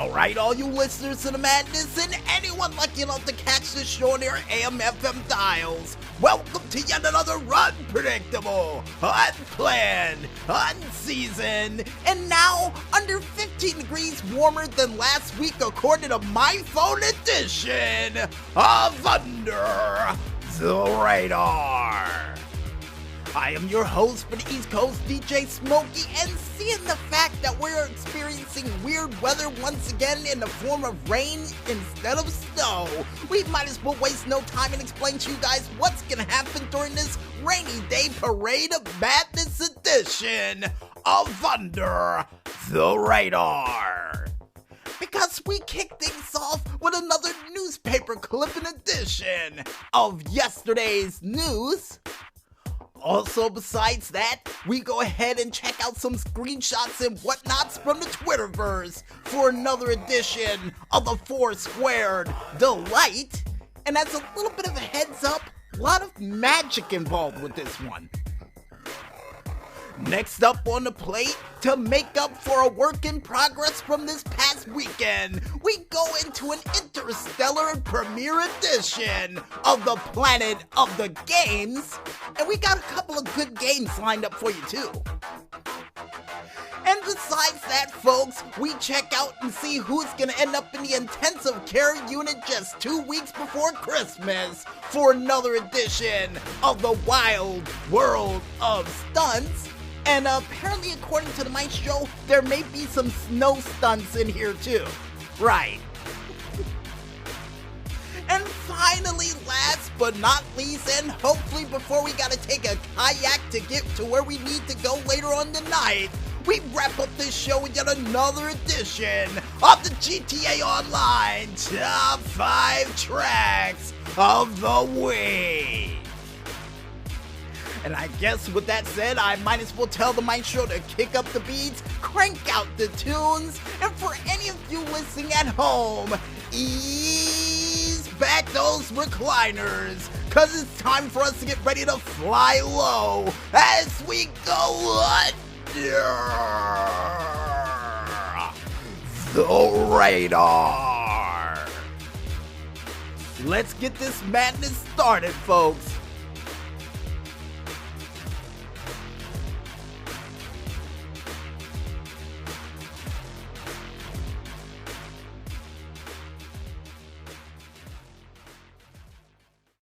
Alright, all you listeners to the madness and anyone lucky enough to catch this show on your AM/FM dials, welcome to yet another unpredictable, unplanned, unseasoned, and now under 15 degrees warmer than last week according to my phone edition of Under the Radar. I am your host for the East Coast, DJ Smokey, and seeing the fact that we're experiencing weird weather once again in the form of rain instead of snow, we might as well waste no time and explain to you guys what's gonna happen during this rainy day parade of madness edition of Under the Radar. Because we kick things off with another newspaper clipping edition of yesterday's news. Also, besides that, we go ahead and check out some screenshots and whatnots from the Twitterverse for another edition of the Four Squared Delight. And as a little bit of a heads up, a lot of magic involved with this one. Next up on the plate, to make up for a work in progress from this past weekend, we go into an interstellar premiere edition of the Planet of the Games, and we got a couple of good games lined up for you too. And besides that, folks, we check out and see who's gonna end up in the intensive care unit just 2 weeks before Christmas for another edition of the Wild World of Stunts. And apparently, according to the Maestro, there may be some snow stunts in here too. Right. And finally, last but not least, and hopefully before we gotta take a kayak to get to where we need to go later on tonight, we wrap up this show with yet another edition of the GTA Online Top 5 Tracks of the Week. And I guess with that said, I might as well tell the Maestro to kick up the beats, crank out the tunes, and for any of you listening at home, ease back those recliners, cause it's time for us to get ready to fly low as we go under the radar. Let's get this madness started, folks.